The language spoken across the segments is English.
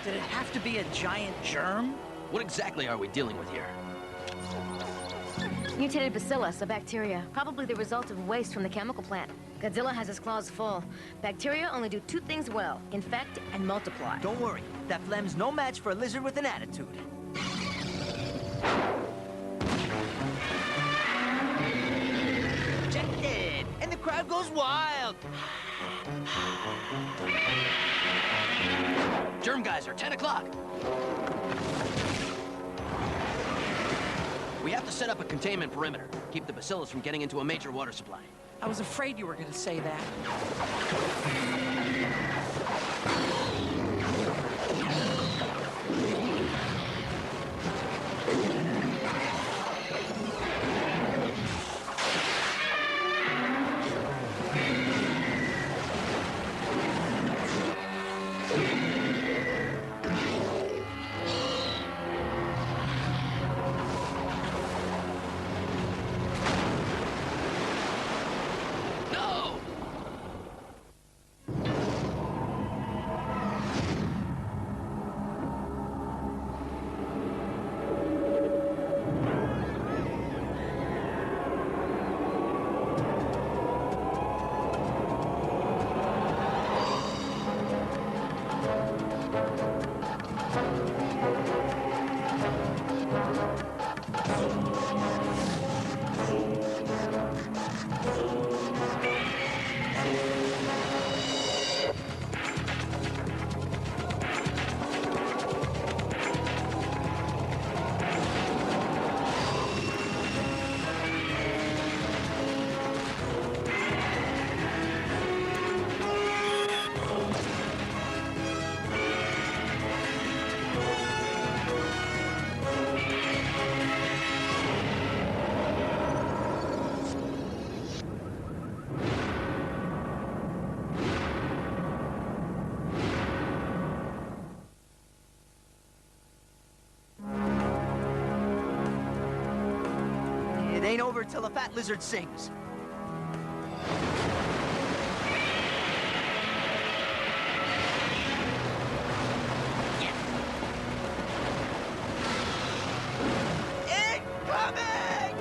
Did it have to be a giant germ? What exactly are we dealing with here? Mutated bacillus, a bacteria, probably the result of waste from the chemical plant. Godzilla has his claws full. Bacteria only do two things well: infect and multiply. Don't worry, that phlegm's no match for a lizard with an attitude. Ejected! And the crowd goes wild! Germ geyser, 10 o'clock. We have to set up a containment perimeter. Keep the bacillus from getting into a major water supply. I was afraid you were gonna say that. It ain't over till the fat lizard sings. Incoming!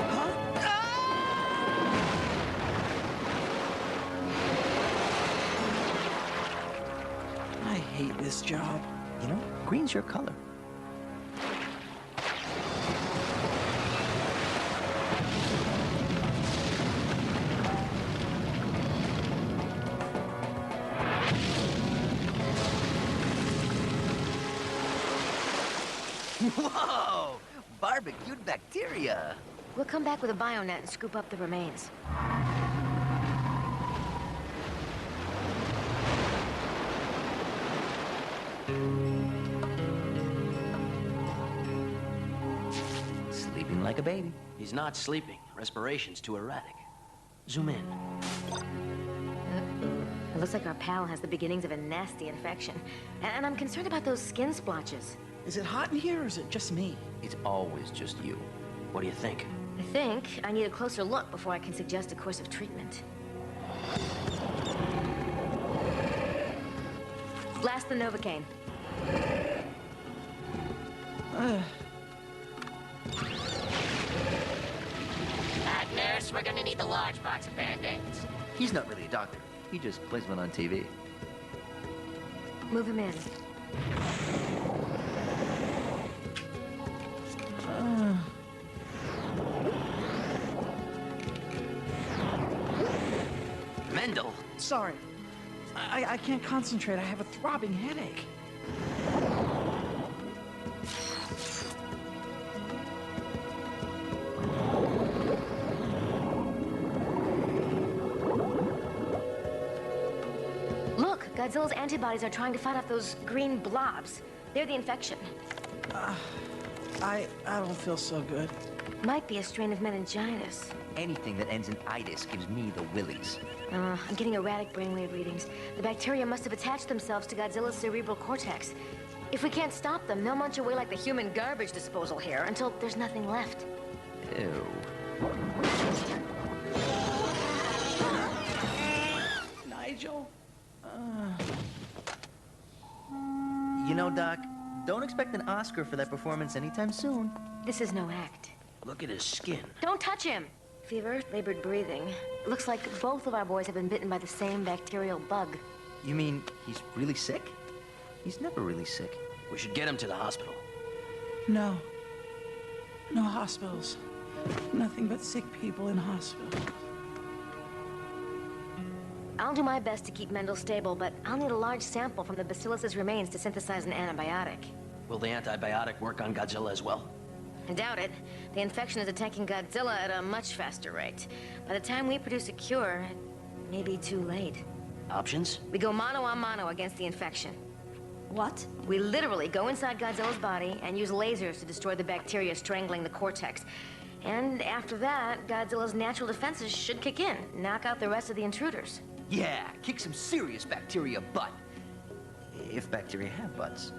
Huh? I hate this job. You know, green's your color. Whoa! Barbecued bacteria. We'll come back with a bionet and scoop up the remains. Sleeping like a baby. He's not sleeping. Respiration's too erratic. Zoom in. It looks like our pal has the beginnings of a nasty infection. And I'm concerned about those skin splotches. Is it hot in here, or is it just me? It's always just you. What do you think? I think I need a closer look before I can suggest a course of treatment. Blast the Novocaine. Nurse, we're gonna need the large box of Band-Aids. He's not really a doctor. He just plays one on TV. Move him in. Mendel! Sorry. I can't concentrate. I have a throbbing headache. Look, Godzilla's antibodies are trying to fight off those green blobs. They're the infection. I don't feel so good. Might be a strain of meningitis. anything that ends in itis gives me the willies. I'm getting erratic brainwave readings. The bacteria must have attached themselves to Godzilla's cerebral cortex. If we can't stop them, they'll munch away like the human garbage disposal here until there's nothing left. Ew. Nigel? You know, Doc, don't expect an Oscar for that performance anytime soon. This is no act. Look at his skin. Don't touch him! Fever, labored breathing. Looks like both of our boys have been bitten by the same bacterial bug. You mean he's really sick? He's never really sick. We should get him to the hospital. No. No hospitals. Nothing but sick people in hospitals. I'll do my best to keep Mendel stable, but I'll need a large sample from the bacillus's remains to synthesize an antibiotic. Will the antibiotic work on Godzilla as well? I doubt it. The infection is attacking Godzilla at a much faster rate. By the time we produce a cure, it may be too late. Options? We go mano a mano against the infection. What? We literally go inside Godzilla's body and use lasers to destroy the bacteria strangling the cortex. And after that, Godzilla's natural defenses should kick in, knock out the rest of the intruders. Yeah, kick some serious bacteria butt. If bacteria have butts.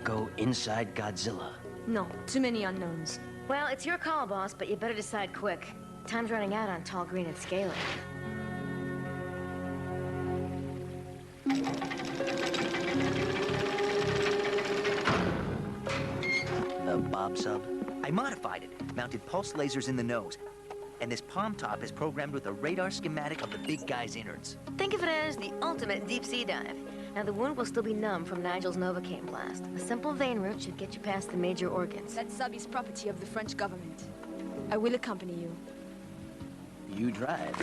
Go inside Godzilla. No, too many unknowns. Well, it's your call, boss, but you better decide quick. Time's running out on Tall, Green, and Scaly. The Bob sub? I modified it, mounted pulse lasers in the nose. And this palm top is programmed with a radar schematic of the big guy's innards. Think of it as the ultimate deep-sea dive. Now, the wound will still be numb from Nigel's Novocaine blast. A simple vein route should get you past the major organs. That sub is property of the French government. I will accompany you. You drive.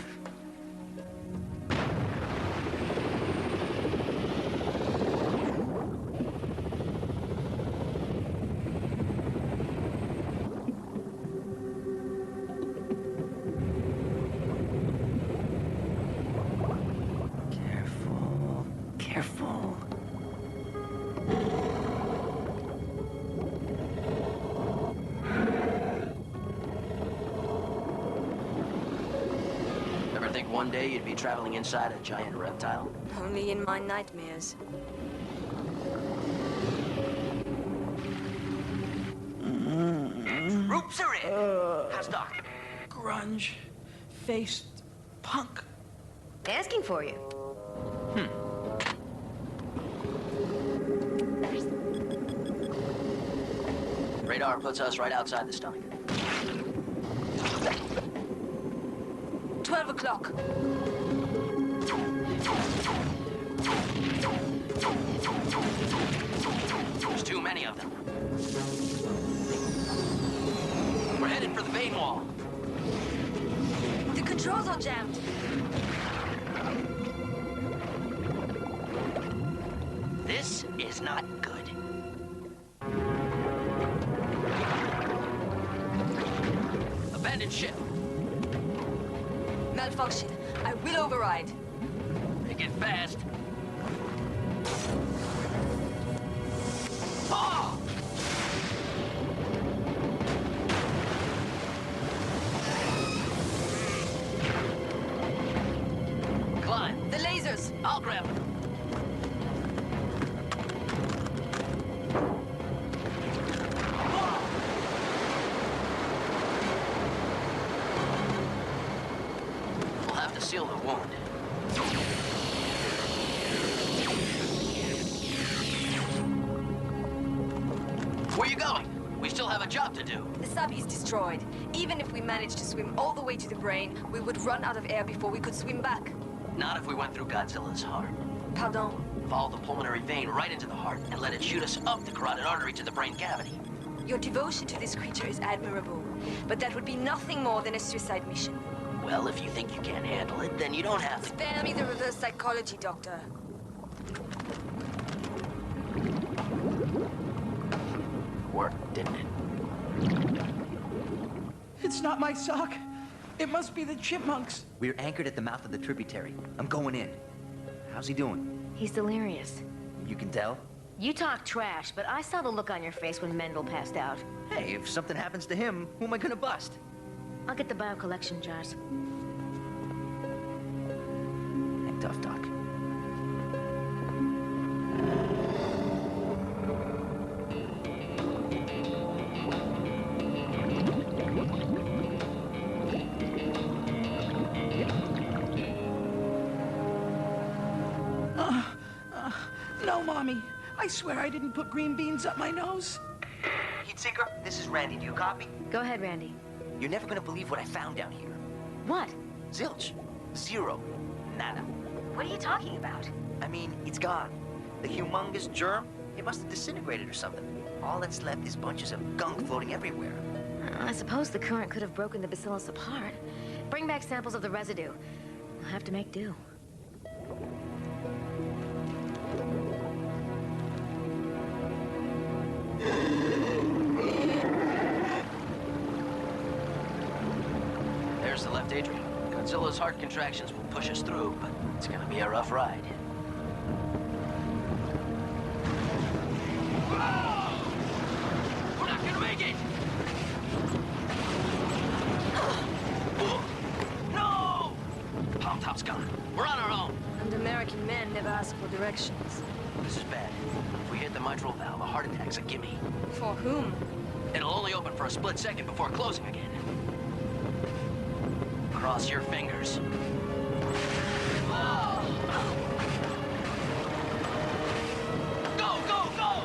Careful, careful. Ever think one day you'd be traveling inside a giant reptile? Only in my nightmares. Troops are in! How's Doc? Grunge-faced punk. Asking for you. Radar puts us right outside the stomach. 12 o'clock. There's too many of them. We're headed for the vein wall. The controls are jammed. This is not good. Abandoned ship. Malfunction. I will override. Make it fast. Oh! Climb. The lasers. I'll grab them. We'll have to seal the wound. Where you going? We still have a job to do. The sub is destroyed. Even if we managed to swim all the way to the brain, we would run out of air before we could swim back. Not if we went through Godzilla's heart. Pardon? Follow the pulmonary vein right into the heart and let it shoot us up the carotid artery to the brain cavity. Your devotion to this creature is admirable, but that would be nothing more than a suicide mission. Well, if you think you can't handle it, then you don't have to. Spare me the reverse psychology, Doctor. Worked, didn't it? It's not my sock. It must be the chipmunks. We're anchored at the mouth of the tributary. I'm going in. How's he doing? He's delirious. You can tell? You talk trash, but I saw the look on your face when Mendel passed out. Hey, if something happens to him, who am I gonna bust? I'll get the bio-collection jars. Act off, Doc. No, Mommy. I swear I didn't put green beans up my nose. Heat Seeker, this is Randy. Do you copy? Go ahead, Randy. You're never gonna believe what I found down here. What? Zilch. Zero. Nada. What are you talking about? I mean, it's gone. The humongous germ, it must have disintegrated or something. All that's left is bunches of gunk floating everywhere. I suppose the current could have broken the bacillus apart. Bring back samples of the residue. I'll have to make do. There's the left atrium. Godzilla's heart contractions will push us through, but it's gonna be a rough ride. Whoa! We're not gonna make it! No! Palm Top's gone. We're on our own. And American men never ask for directions. This is bad. If we hit the mitral valve, a heart attack's a gimme. For whom? It'll only open for a split second before closing again. Cross your fingers. Go, go, go!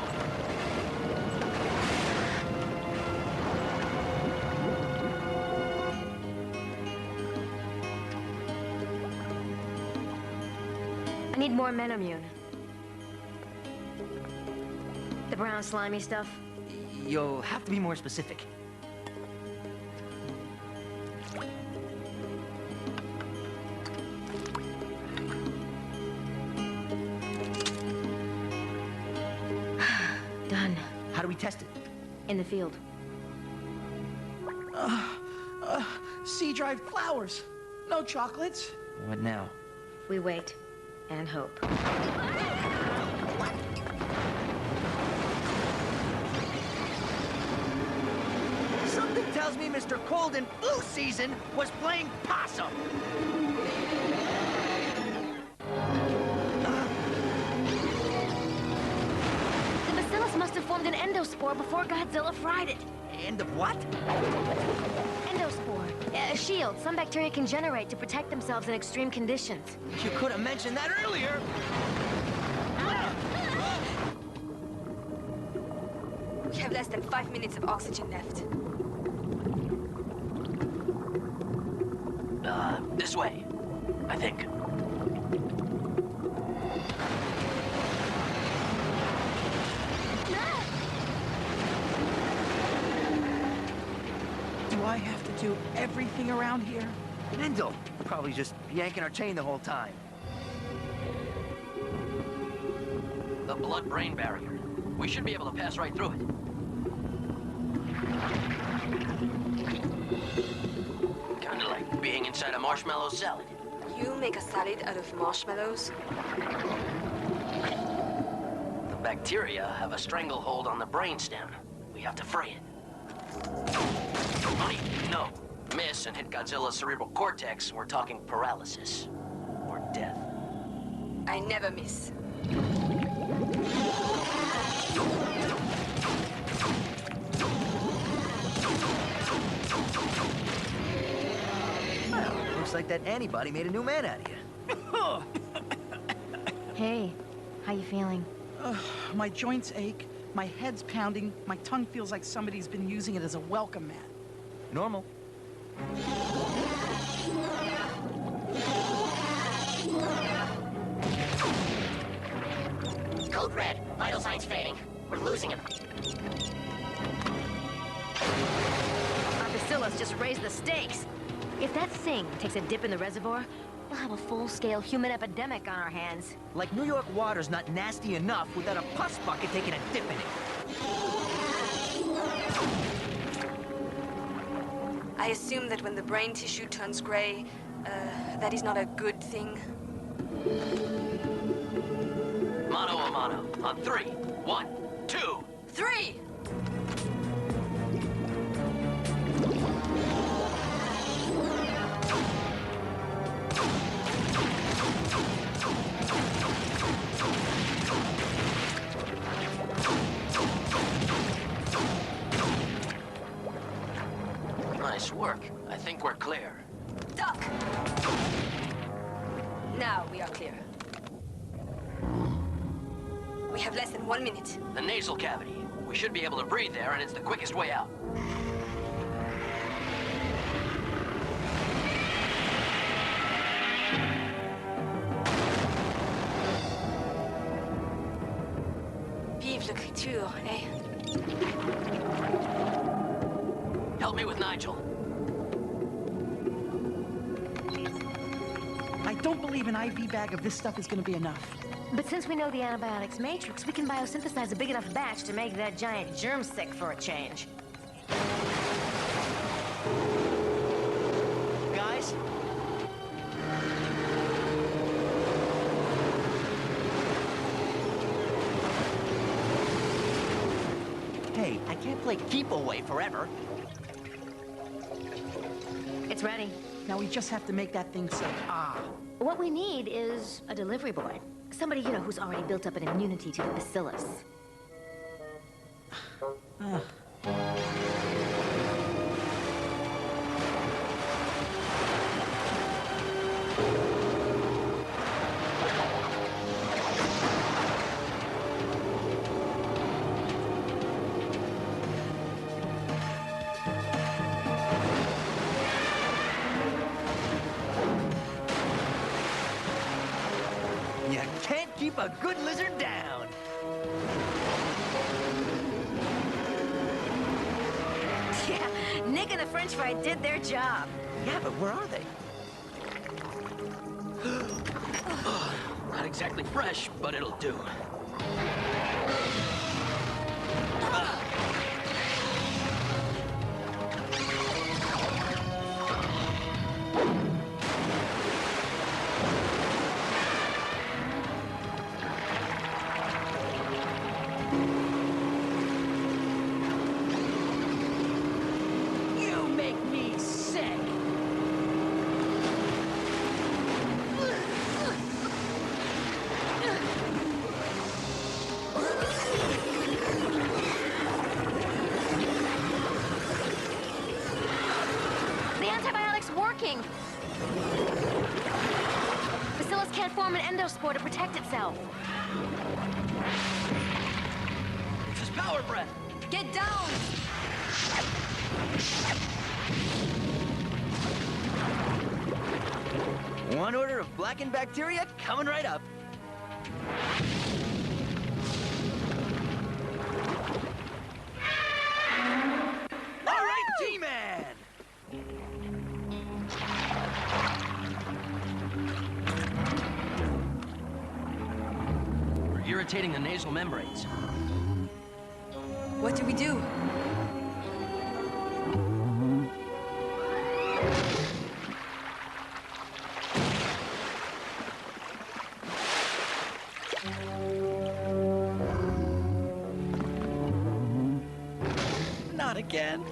I need more Menomune. The brown slimy stuff? You'll have to be more specific. Done. How do we test it? In the field. Sea-dried flowers. No chocolates. What now? We wait and hope. Something tells me Mr. Cold in flu season was playing possum. The bacillus must have formed an endospore before Godzilla fried it. End of what? Endospore. A shield some bacteria can generate to protect themselves in extreme conditions. You could have mentioned that earlier. We have less than 5 minutes of oxygen left. This way, I think. Do I have to do everything around here? Mendel, probably just yanking our chain the whole time. The blood-brain barrier. We should be able to pass right through it. Kinda like being inside a marshmallow salad. You make a salad out of marshmallows? The bacteria have a stranglehold on the brainstem. We have to free it. Honey, no. Miss and hit Godzilla's cerebral cortex, we're talking paralysis. Or death. I never miss. Well, looks like that antibody made a new man out of you. Hey, how you feeling? My joints ache, my head's pounding, my tongue feels like somebody's been using it as a welcome mat. Normal. Code red. Vital signs fading. We're losing him. Our bacillus just raised the stakes. If that thing takes a dip in the reservoir, we'll have a full-scale human epidemic on our hands. Like New York water's not nasty enough without a pus bucket taking a dip in it. I assume that when the brain tissue turns gray, that is not a good thing. Mano a mano. On 3. 1, 2. 3! work. I think we're clear. Duck! Now we are clear. We have less than 1 minute. The nasal cavity. We should be able to breathe there, and it's the quickest way out. Vive l'écriture, eh? Help me with Nigel. I don't believe an IV bag of this stuff is gonna be enough. But since we know the antibiotics matrix, we can biosynthesize a big enough batch to make that giant germ sick for a change. Guys? Hey, I can't play keep away forever. It's ready. Now we just have to make that thing say, ah. What we need is a delivery boy. Somebody, you know, who's already built up an immunity to the bacillus. You can't keep a good lizard down. Yeah, Nick and the French fry did their job. Yeah, but where are they? Not exactly fresh, but it'll do. You make me sick. The antibiotic's working. Bacillus can't form an endospore to protect itself. Just power breath. Get down! One order of blackened bacteria coming right up. All right, T-Man! We're irritating the nasal membranes. What do we do? Not again.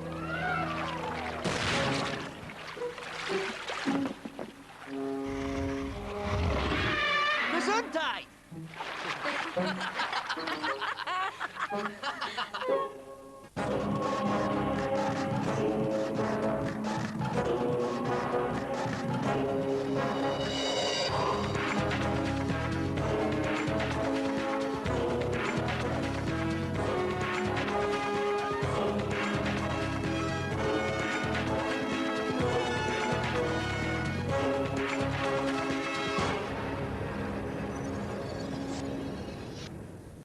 Gesundheit!